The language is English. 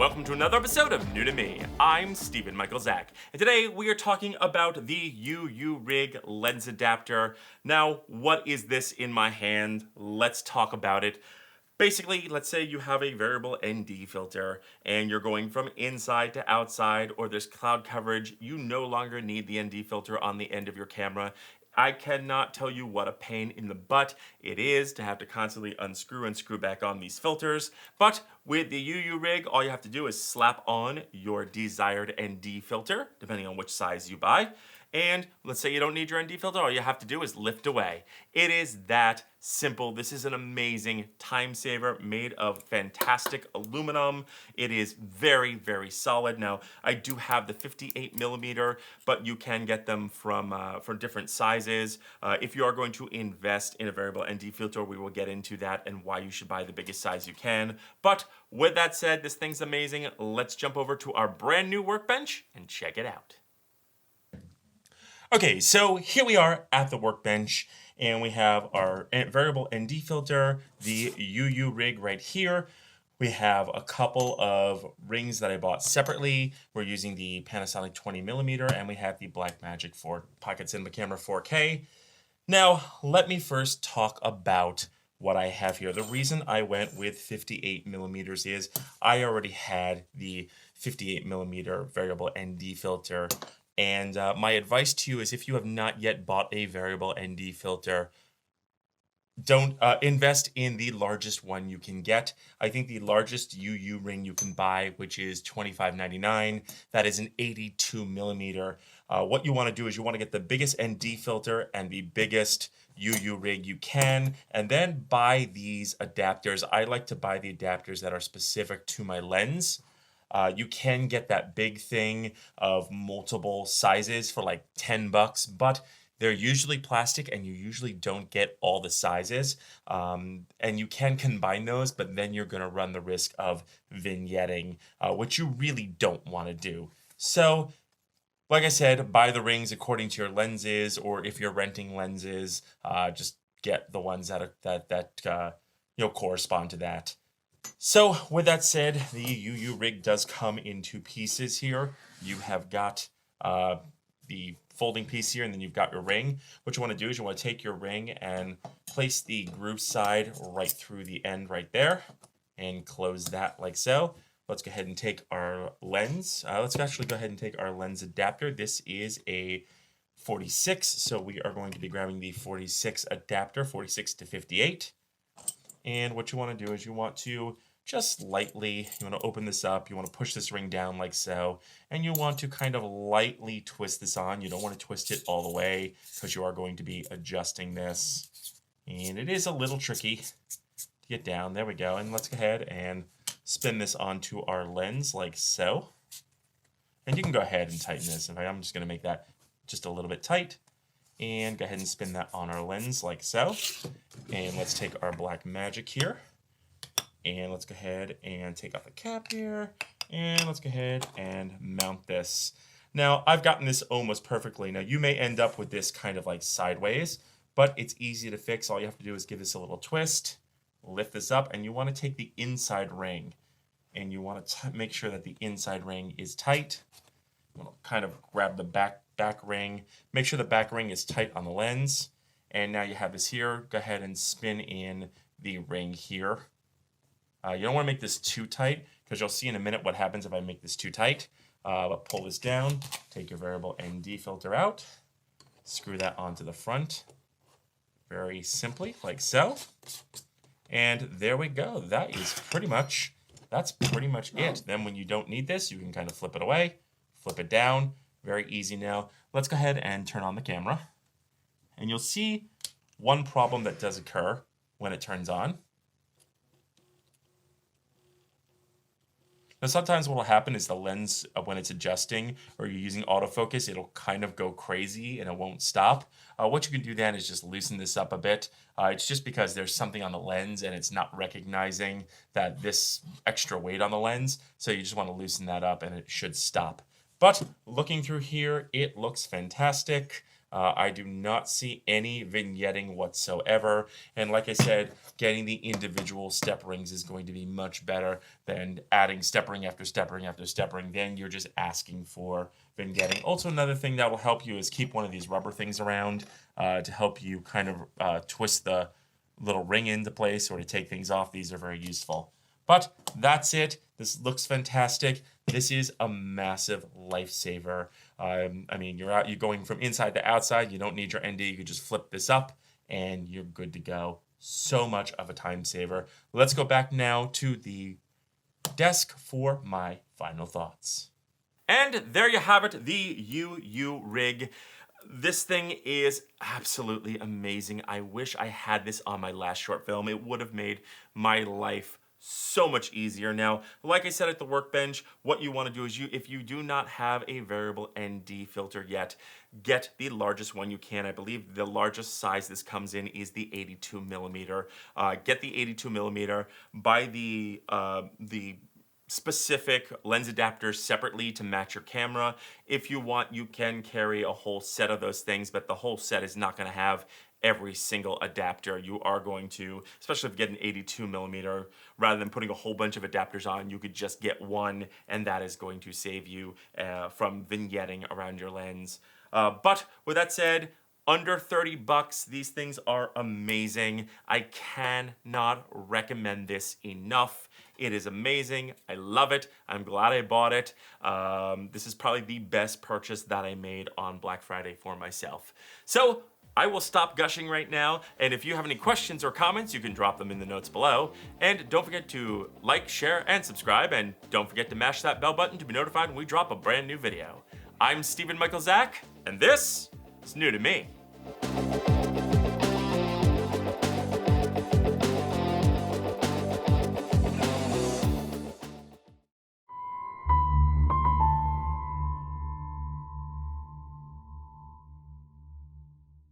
welcome to another episode of New to Me. I'm Stephen Michael Zach, and today we are talking about the UURig lens adapter. Now, what is this in my hand? Let's talk about it. Basically, let's say you have a variable ND filter and you're going from inside to outside, or there's cloud coverage. You no longer need the ND filter on the end of your camera. I cannot tell you what a pain in the butt it is to have to constantly unscrew and screw back on these filters. But with the UURig, all you have to do is slap on your desired ND filter, depending on which size you buy. And let's say you don't need your ND filter, all you have to do is lift away. It is that simple. This is an amazing time saver made of fantastic aluminum. It is very, very solid. Now, I do have the 58 millimeter, but you can get them from different sizes. If you are going to invest in a variable ND filter, we will get into that and why you should buy the biggest size you can. But with that said, this thing's amazing. Let's jump over to our brand new workbench and check it out. Okay, so here we are at the workbench, and we have our variable ND filter, the UURig right here. We have a couple of rings that I bought separately. We're using the Panasonic 20 millimeter, and we have the Blackmagic 4 Pocket Cinema Camera 4K. Now, let me first talk about what I have here. The reason I went with 58 millimeters is I already had the 58 millimeter variable ND filter. And my advice to you is if you have not yet bought a variable ND filter, don't invest in the largest one you can get. I think the largest UU ring you can buy, which is $25.99, that is an 82 millimeter. What you want to do is you want to get the biggest ND filter and the biggest UURig you can, and then buy these adapters. I like to buy the adapters that are specific to my lens. You can get that big thing of multiple sizes for like $10, but they're usually plastic and you usually don't get all the sizes. And you can combine those, but then you're going to run the risk of vignetting, which you really don't want to do. So, like I said, buy the rings according to your lenses, or if you're renting lenses, just get the ones that correspond to that. So with that said, the UURig does come in two pieces here. You have got the folding piece here, and then you've got your ring. What you want to do is you want to take your ring and place the groove side right through the end right there and close that like so. Let's go ahead and take our lens. Let's actually go ahead and take our lens adapter. This is a 46, so we are going to be grabbing the 46 adapter, 46 to 58. And what you want to do is you want to just lightly, you want to open this up, you want to push this ring down like so, and you want to kind of lightly twist this on. You don't want to twist it all the way because you are going to be adjusting this. And it is a little tricky to get down. There we go. And let's go ahead and spin this onto our lens like so. And you can go ahead and tighten this. I'm just going to make that just a little bit tight. And go ahead and spin that on our lens like so. And let's take our Blackmagic here. And let's go ahead and take off the cap here. And let's go ahead and mount this. Now, I've gotten this almost perfectly. Now, you may end up with this kind of like sideways, but it's easy to fix. All you have to do is give this a little twist, lift this up, and you want to take the inside ring. And you want to make sure that the inside ring is tight. You want to kind of grab the back ring. Make sure the back ring is tight on the lens. And now you have this here. Go ahead and spin in the ring here. You don't want to make this too tight because you'll see in a minute what happens if I make this too tight. But pull this down, take your variable ND filter out, screw that onto the front very simply like so. And there we go. That's pretty much it. Then when you don't need this, you can kind of flip it away, flip it down. Very easy now. Let's go ahead and turn on the camera. And you'll see one problem that does occur when it turns on. Now, sometimes what will happen is the lens, when it's adjusting or you're using autofocus, it'll kind of go crazy and it won't stop. What you can do then is just loosen this up a bit. It's just because there's something on the lens and it's not recognizing that this extra weight on the lens. So you just want to loosen that up and it should stop. But looking through here, it looks fantastic. I do not see any vignetting whatsoever. And like I said, getting the individual step rings is going to be much better than adding step ring after step ring after step ring. Then you're just asking for vignetting. Also, another thing that will help you is keep one of these rubber things around to help you kind of twist the little ring into place or to take things off. These are very useful. But that's it. This looks fantastic. This is a massive lifesaver. I mean, you're going from inside to outside. You don't need your ND. You can just flip this up and you're good to go. So much of a time saver. Let's go back now to the desk for my final thoughts. And there you have it, the UURig. This thing is absolutely amazing. I wish I had this on my last short film. It would have made my life so much easier. Now, like I said at the workbench, what you want to do is if you do not have a variable ND filter yet, get the largest one you can. I believe the largest size this comes in is the 82 millimeter. Get the 82 millimeter. Buy the specific lens adapters separately to match your camera. If you want, you can carry a whole set of those things, but the whole set is not going to have every single adapter. You are going to, especially if you get an 82 millimeter, rather than putting a whole bunch of adapters on, you could just get one, and that is going to save you from vignetting around your lens. But with that said, under 30 bucks, these things are amazing. I cannot recommend this enough. It is amazing. I love it. I'm glad I bought it. This is probably the best purchase that I made on Black Friday for myself. So I will stop gushing right now, and if you have any questions or comments, you can drop them in the notes below. And don't forget to like, share, and subscribe, and don't forget to mash that bell button to be notified when we drop a brand new video. I'm Stephen Michael Zach, and this is new to me.